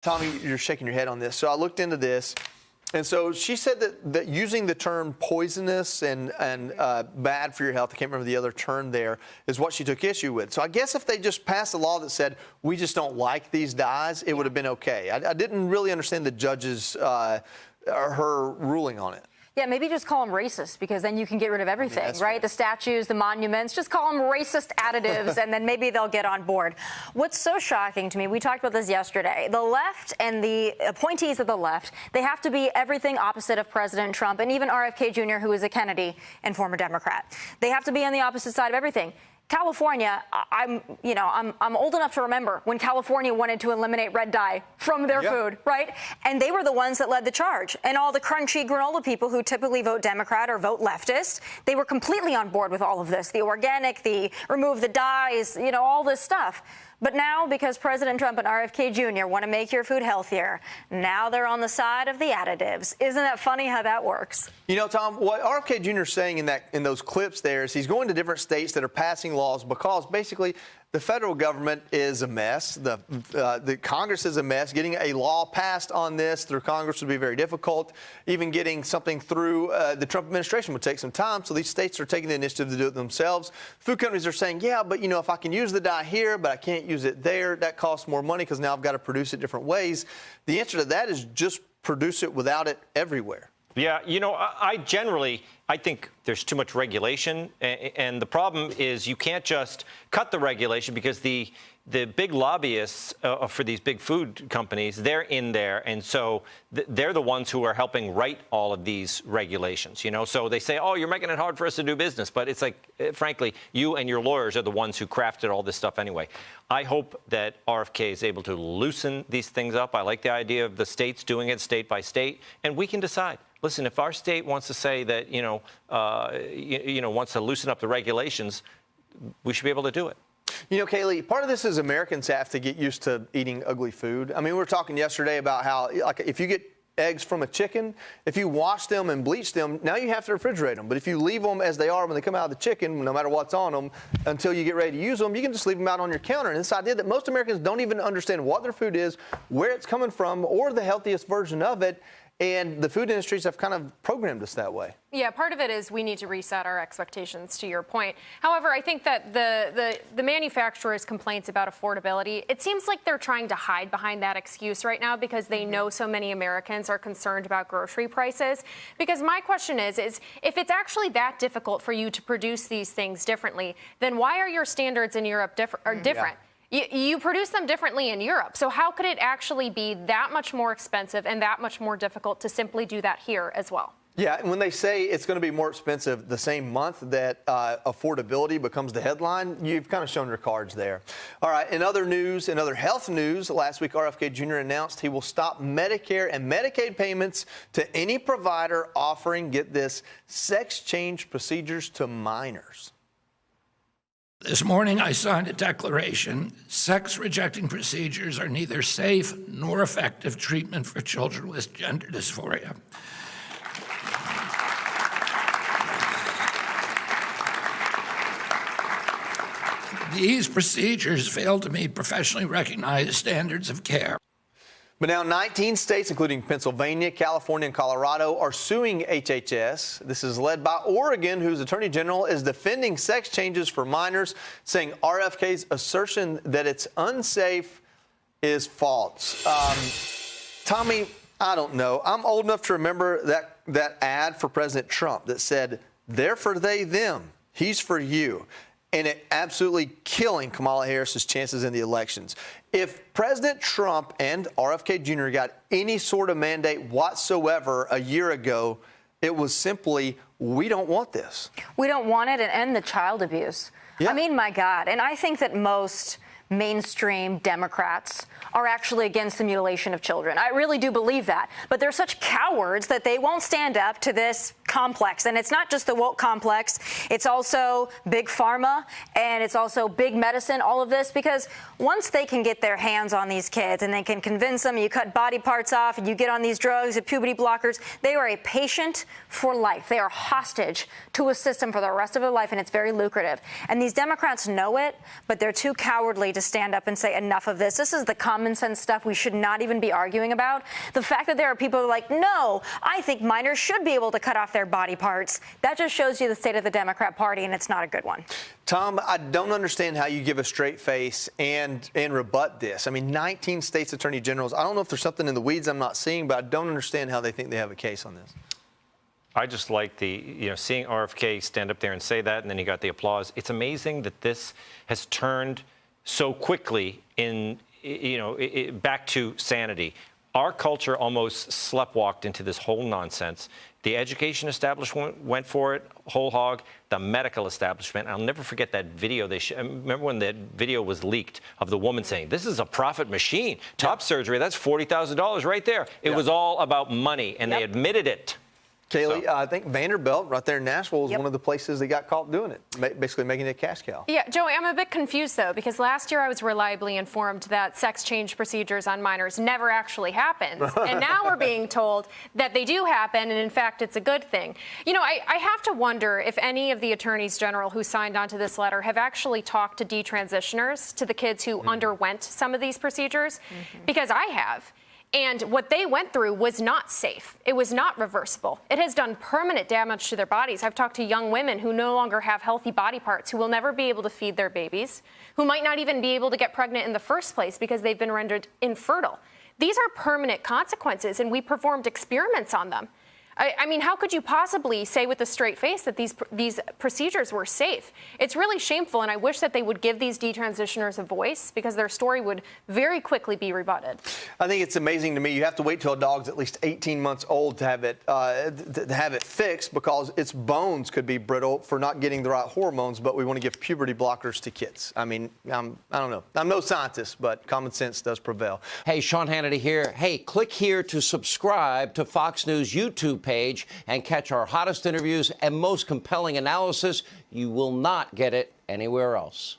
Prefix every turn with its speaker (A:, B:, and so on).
A: Tommy, you're shaking your head on this. So I looked into this. And so she said that using the term poisonous and bad for your health, I can't remember the other term there, is what she took issue with. So I guess if they just passed a law that said, we just don't like these dyes, it would have been okay. I didn't really understand the judge's, her ruling on it.
B: Yeah, maybe just call them racist, because then you can get rid of everything, right? Fair. The statues, the monuments, just call them racist additives, and then maybe they'll get on board. What's so shocking to me, we talked about this yesterday, the left and the appointees of the left, they have to be everything opposite of President Trump and even RFK Jr., who is a Kennedy and former Democrat. They have to be on the opposite side of everything. California, I'm old enough to remember when California wanted to eliminate red dye from their food, right? And they were the ones that led the charge. And all the crunchy granola people who typically vote Democrat or vote leftist, they were completely on board with all of this. The organic, the remove the dyes, all this stuff. But now, because President Trump and RFK Jr. want to make your food healthier, now they're on the side of the additives. Isn't that funny how that works? Tom,
A: what RFK Jr. is saying in those clips there is he's going to different states that are passing laws because basically the federal government is a mess. The Congress is a mess. Getting a law passed on this through Congress would be very difficult. Even getting something through the Trump administration would take some time. So these states are taking the initiative to do it themselves. Food companies are saying, yeah, but if I can use the dye here, but I can't use it there, that costs more money because now I've got to produce it different ways. The answer to that is just produce it without it everywhere.
C: Yeah, I think there's too much regulation, and the problem is you can't just cut the regulation because the big lobbyists for these big food companies, they're in there, and so they're the ones who are helping write all of these regulations, So they say, oh, you're making it hard for us to do business, but it's like, frankly, you and your lawyers are the ones who crafted all this stuff anyway. I hope that RFK is able to loosen these things up. I like the idea of the states doing it state by state, and we can decide. Listen, if our state wants to say that, wants to loosen up the regulations, we should be able to do it.
A: Kaylee, part of this is Americans have to get used to eating ugly food. I mean, we were talking yesterday about how, like, if you get eggs from a chicken, if you wash them and bleach them, now you have to refrigerate them. But if you leave them as they are when they come out of the chicken, no matter what's on them, until you get ready to use them, you can just leave them out on your counter. And this idea that most Americans don't even understand what their food is, where it's coming from, or the healthiest version of it. And the food industries have kind of programmed us that way.
D: Yeah, part of it is we need to reset our expectations, to your point. However, I think that the manufacturers' complaints about affordability, it seems like they're trying to hide behind that excuse right now because they know so many Americans are concerned about grocery prices. Because my question is if it's actually that difficult for you to produce these things differently, then why are your standards in Europe different? Yeah. You produce them differently in Europe. So how could it actually be that much more expensive and that much more difficult to simply do that here as well?
A: Yeah, and when they say it's going to be more expensive the same month that affordability becomes the headline, you've kind of shown your cards there. All right, in other health news, last week RFK Jr. announced he will stop Medicare and Medicaid payments to any provider offering, get this, sex change procedures to minors.
E: This morning, I signed a declaration. Sex-rejecting procedures are neither safe nor effective treatment for children with gender dysphoria. These procedures fail to meet professionally recognized standards of care.
A: But now 19 states, including Pennsylvania, California, and Colorado, are suing HHS. This is led by Oregon, whose attorney general is defending sex changes for minors, saying RFK's assertion that it's unsafe is false. Tommy, I don't know. I'm old enough to remember that ad for President Trump that said, they're for they, them. He's for you. And it absolutely killing Kamala Harris's chances in the elections. If President Trump and RFK Jr. got any sort of mandate whatsoever a year ago, it was simply, we don't want this.
B: We don't want it, and end the child abuse. Yeah. I mean, my God. And I think that most mainstream Democrats are actually against the mutilation of children. I really do believe that. But they're such cowards that they won't stand up to this complex. And it's not just the woke complex. It's also big pharma, and it's also big medicine, all of this, because once they can get their hands on these kids and they can convince them, you cut body parts off and you get on these drugs and puberty blockers, they are a patient for life. They are hostage to a system for the rest of their life, and it's very lucrative. And these Democrats know it, but they're too cowardly to stand up and say enough of this. This is the common common sense stuff we should not even be arguing about. The fact that there are people who are like, no, I think minors should be able to cut off their body parts, that just shows you the state of the Democrat Party, and it's not a good one.
A: Tom, I don't understand how you give a straight face and rebut this. I mean, 19 states attorney generals. I don't know if there's something in the weeds I'm not seeing, but I don't understand how they think they have a case on this.
C: I just like seeing RFK stand up there and say that, and then he got the applause. It's amazing that this has turned so quickly back to sanity. Our culture almost sleptwalked into this whole nonsense. The education establishment went for it whole hog. The medical establishment. I'll never forget that video. I remember when that video was leaked of the woman saying, "This is a profit machine. Top surgery. That's $40,000 right there." It was all about money, and they admitted it.
A: Kaylee, I think Vanderbilt right there in Nashville is one of the places they got caught doing it, basically making it a cash cow.
D: Yeah, Joey, I'm a bit confused, though, because last year I was reliably informed that sex change procedures on minors never actually happened. And now we're being told that they do happen, and in fact, it's a good thing. You know, I have to wonder if any of the attorneys general who signed onto this letter have actually talked to detransitioners, to the kids who underwent some of these procedures, because I have. And what they went through was not safe. It was not reversible. It has done permanent damage to their bodies. I've talked to young women who no longer have healthy body parts, who will never be able to feed their babies, who might not even be able to get pregnant in the first place because they've been rendered infertile. These are permanent consequences, and we performed experiments on them. I mean, how could you possibly say with a straight face that these procedures were safe? It's really shameful, and I wish that they would give these detransitioners a voice, because their story would very quickly be rebutted.
A: I think it's amazing to me. You have to wait till a dog's at least 18 months old to have it fixed, because its bones could be brittle for not getting the right hormones. But we want to give puberty blockers to kids. I mean, I don't know. I'm no scientist, but common sense does prevail.
F: Hey, Sean Hannity here. Hey, click here to subscribe to Fox News YouTube page and catch our hottest interviews and most compelling analysis. You will not get it anywhere else.